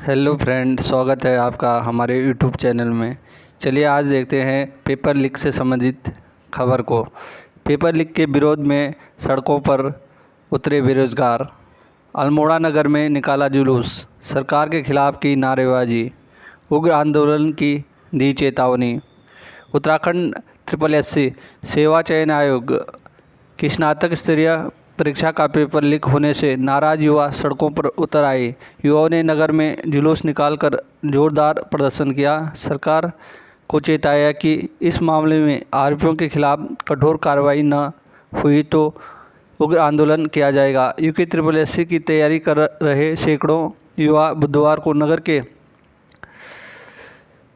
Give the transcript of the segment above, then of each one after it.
Hello friend, स्वागत है आपका हमारे यूट्यूब चैनल में। चलिए आज देखते हैं पेपर लीक से संबंधित खबर को। पेपर लीक के विरोध में सड़कों पर उतरे बेरोजगार। अल्मोड़ा नगर में निकाला जुलूस, सरकार के खिलाफ की नारेबाजी, उग्र आंदोलन की दी चेतावनी। उत्तराखंड SSSC सेवा चयन आयोग की स्नातक स्तरीय परीक्षा का पेपर लीक होने से नाराज युवा सड़कों पर उतर आए। युवाओं ने नगर में जुलूस निकालकर जोरदार प्रदर्शन किया। सरकार को चेताया कि इस मामले में आरोपियों के खिलाफ कठोर कार्रवाई न हुई तो उग्र आंदोलन किया जाएगा। SSSC की तैयारी कर रहे सैकड़ों युवा बुधवार को नगर के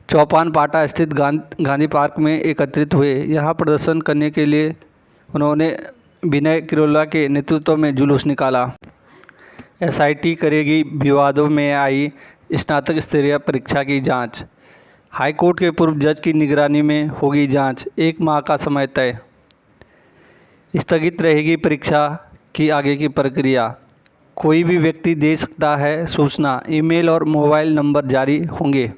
चौपान पाटा स्थित गांधी पार्क में एकत्रित हुए। यहां प्रदर्शन करने के लिए उन्होंने विनय किरोला के नेतृत्व में जुलूस निकाला। SIT करेगी विवादों में आई स्नातक स्तरीय परीक्षा की जांच। हाईकोर्ट के पूर्व जज की निगरानी में होगी जांच। 1 माह का समय तय। स्थगित रहेगी परीक्षा की आगे की प्रक्रिया। कोई भी व्यक्ति दे सकता है सूचना। ईमेल और मोबाइल नंबर जारी होंगे।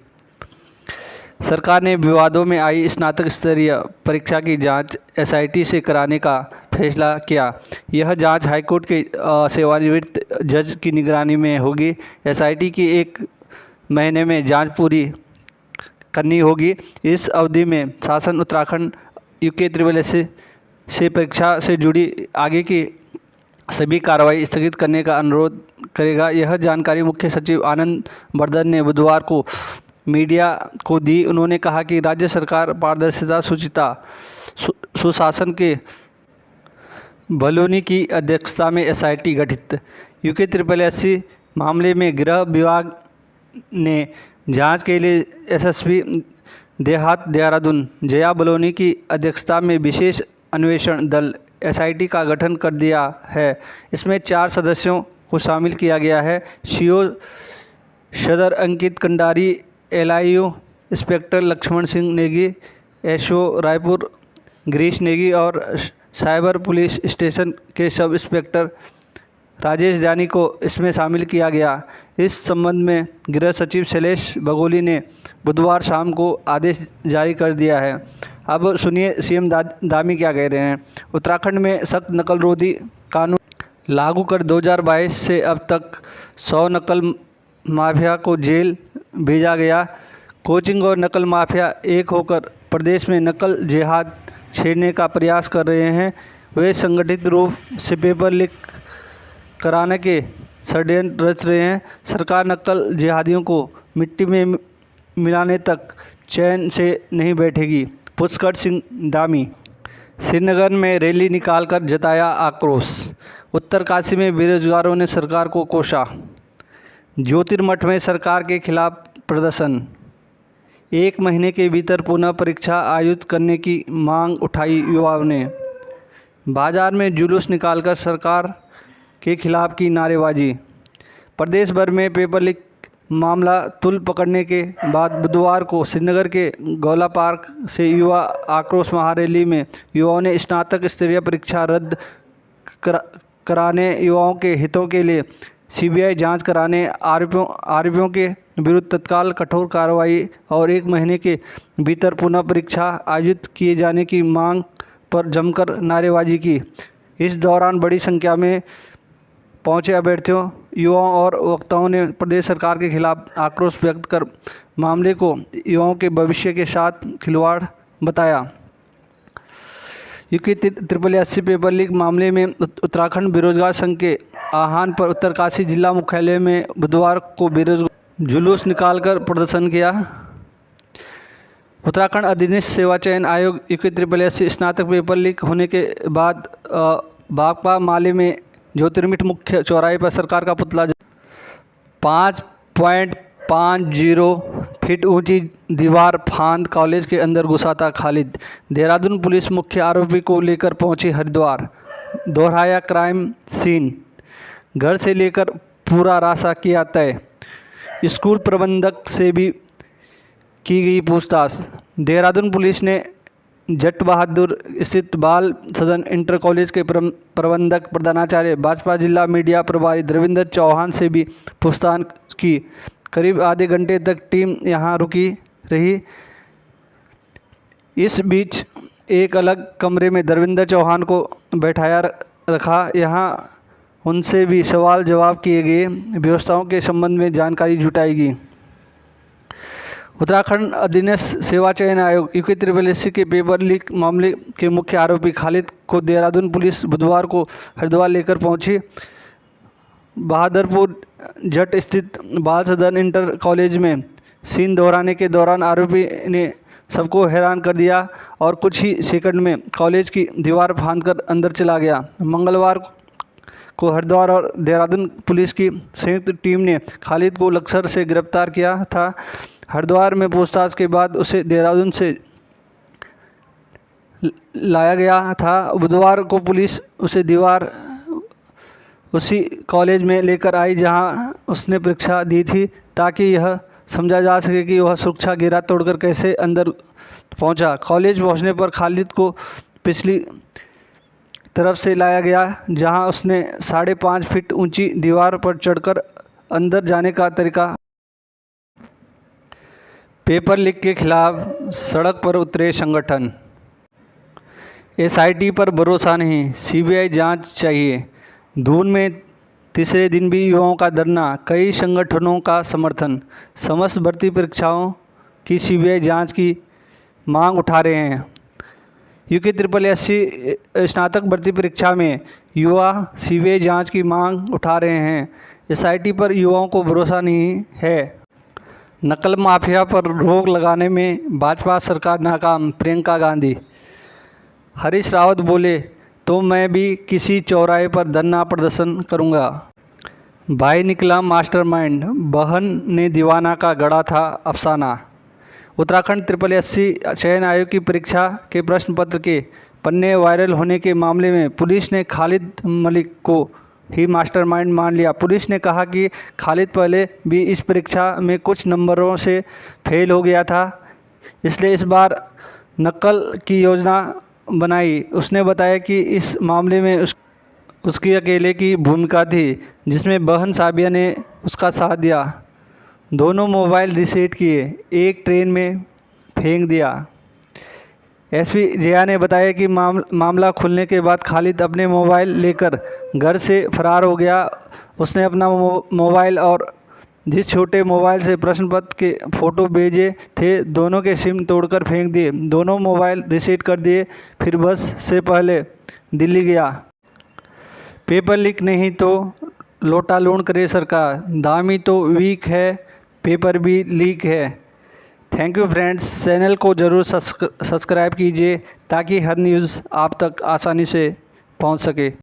सरकार ने विवादों में आई स्नातक स्तरीय परीक्षा की जांच SIT से कराने का फैसला किया। यह जांच हाईकोर्ट के सेवानिवृत्त जज की निगरानी में होगी। SIT की 1 महीने में जांच पूरी करनी होगी। इस अवधि में शासन उत्तराखंड SSSC से परीक्षा से जुड़ी आगे की सभी कार्रवाई स्थगित करने का अनुरोध करेगा। यह जानकारी मुख्य सचिव आनंद वर्धन ने बुधवार को मीडिया को दी। उन्होंने कहा कि राज्य सरकार पारदर्शिता, शुचिता, सुशासन के बलूनी की अध्यक्षता में SIT गठित। SSSC मामले में गृह विभाग ने जांच के लिए SSP देहात देहरादून जया बलूनी की अध्यक्षता में विशेष अन्वेषण दल SIT का गठन कर दिया है। इसमें 4 सदस्यों को शामिल किया गया है। CO सदर Ankit Kandari, LIU inspector Lakshman Singh Negi, SO Raipur Girish Negi और साइबर पुलिस स्टेशन के सब इंस्पेक्टर राजेश जानी को इसमें शामिल किया गया। इस संबंध में गृह सचिव शैलेश बगोली ने बुधवार शाम को आदेश जारी कर दिया है। अब सुनिए CM दामी क्या कह रहे हैं। उत्तराखंड में सख्त नकल रोधी कानून लागू कर 2022 से अब तक 100 नकल माफिया को जेल भेजा गया। कोचिंग और नकल माफिया एक होकर प्रदेश में नकल जिहाद छेड़ने का प्रयास कर रहे हैं। वे संगठित रूप से पेपर लीक कराने के षड्यंत्र रच रहे हैं। सरकार नकल जिहादियों को मिट्टी में मिलाने तक चैन से नहीं बैठेगी। पुष्कर सिंह धामी। श्रीनगर में रैली निकालकर जताया आक्रोश। उत्तरकाशी में बेरोजगारों ने सरकार को कोसा। ज्योतिर्मठ में सरकार के खिलाफ प्रदर्शन। 1 महीने के भीतर पुनः परीक्षा आयोजित करने की मांग उठाई युवाओं ने। बाजार में जुलूस निकालकर सरकार के खिलाफ की नारेबाजी। प्रदेश भर में पेपर लीक मामला तूल पकड़ने के बाद बुधवार को श्रीनगर के गौला पार्क से युवा आक्रोश महारैली में युवाओं ने स्नातक स्तरीय परीक्षा रद्द कराने, युवाओं के हितों के लिए CBI जांच कराने, आरोपियों के विरुद्ध तत्काल कठोर कार्रवाई और 1 महीने के भीतर पुनः परीक्षा आयोजित किए जाने की मांग पर जमकर नारेबाजी की। इस दौरान बड़ी संख्या में पहुंचे अभ्यर्थियों, युवाओं और वक्ताओं ने प्रदेश सरकार के खिलाफ आक्रोश व्यक्त कर मामले को युवाओं के भविष्य के साथ खिलवाड़ बताया। SSSC पेपर लीक मामले में उत्तराखंड बेरोजगार संघ के आह्वान पर उत्तरकाशी जिला मुख्यालय में बुधवार को बेरोजगार जुलूस निकालकर प्रदर्शन किया। उत्तराखंड अधीनस्थ सेवा चयन आयोग SSSC स्नातक पेपर लीक होने के बाद बागपा माले में ज्योतिर्मठ मुख्य चौराहे पर सरकार का पुतला 5.50 फीट ऊंची दीवार फांद कॉलेज के अंदर घुसा था खालिद। देहरादून पुलिस मुख्य आरोपी को लेकर पहुंची हरिद्वार। दोहराया क्राइम सीन। घर से लेकर पूरा रास्ता किया तय। स्कूल प्रबंधक से भी की गई पूछताछ। देहरादून पुलिस ने जट बहादुर स्थित बाल सदन इंटर कॉलेज के प्रबंधक प्रधानाचार्य भाजपा जिला मीडिया प्रभारी द्रविंदर चौहान से भी पूछताछ की। करीब आधे घंटे तक टीम यहां रुकी रही। इस बीच एक अलग कमरे में धर्मेंद्र चौहान को बैठाया रखा। यहां उनसे भी सवाल जवाब किए गए, व्यवस्थाओं के संबंध में जानकारी जुटाई गई। उत्तराखंड अधीनस्थ सेवा चयन आयोग UKSSC के पेपर लीक मामले के मुख्य आरोपी खालिद को देहरादून पुलिस बुधवार को हरिद्वार लेकर पहुंची। बहादुरपुर जट स्थित बाल सदन इंटर कॉलेज में सीन दोहराने के दौरान आरोपी ने सबको हैरान कर दिया और कुछ ही सेकंड में कॉलेज की दीवार फांदकर अंदर चला गया। मंगलवार को हरिद्वार और देहरादून पुलिस की संयुक्त टीम ने खालिद को लक्सर से गिरफ्तार किया था। हरिद्वार में पूछताछ के बाद उसे देहरादून से लाया गया था। बुधवार को पुलिस उसी कॉलेज में लेकर आई जहां उसने परीक्षा दी थी, ताकि यह समझा जा सके कि वह सुरक्षा घेरा तोड़कर कैसे अंदर पहुंचा। कॉलेज पहुंचने पर खालिद को पिछली तरफ से लाया गया, जहां उसने 5.5 फीट ऊंची दीवार पर चढ़कर अंदर जाने का तरीका। पेपर लीक के खिलाफ सड़क पर उतरे संगठन। SIT पर भरोसा नहीं, CBI जांच चाहिए। दून में तीसरे दिन भी युवाओं का धरना, कई संगठनों का समर्थन। समस्त भर्ती परीक्षाओं की CBI जांच की मांग उठा रहे हैं। UKSSC स्नातक भर्ती परीक्षा में युवा CBI जांच की मांग उठा रहे हैं। SIT पर युवाओं को भरोसा नहीं है। नकल माफिया पर रोक लगाने में भाजपा सरकार नाकाम, प्रियंका गांधी। हरीश रावत बोले तो मैं भी किसी चौराहे पर धरना प्रदर्शन करूंगा। भाई निकला मास्टरमाइंड, बहन ने दीवाना का गढ़ा था अफसाना। उत्तराखंड SSC चयन आयोग की परीक्षा के प्रश्न पत्र के पन्ने वायरल होने के मामले में पुलिस ने खालिद मलिक को ही मास्टरमाइंड मान लिया। पुलिस ने कहा कि खालिद पहले भी इस परीक्षा में कुछ नंबरों से फेल हो गया था, इसलिए इस बार नकल की योजना बनाई। उसने बताया कि इस मामले में उसकी अकेले की भूमिका थी, जिसमें बहन साबिया ने उसका साथ दिया। दोनों मोबाइल रीसेट किए, एक ट्रेन में फेंक दिया। SP जया ने बताया कि मामला खुलने के बाद खालिद अपने मोबाइल लेकर घर से फरार हो गया। उसने अपना मोबाइल और जिस छोटे मोबाइल से प्रश्न पत्र के फ़ोटो भेजे थे, दोनों के सिम तोड़कर फेंक दिए। दोनों मोबाइल रीसेट कर दिए, फिर बस से पहले दिल्ली गया। पेपर लीक नहीं तो लोटा लोन करे सरकार, दामी तो वीक है, पेपर भी लीक है। थैंक यू फ्रेंड्स, चैनल को ज़रूर सब्सक्राइब कीजिए ताकि हर न्यूज़ आप तक आसानी से पहुंच सके।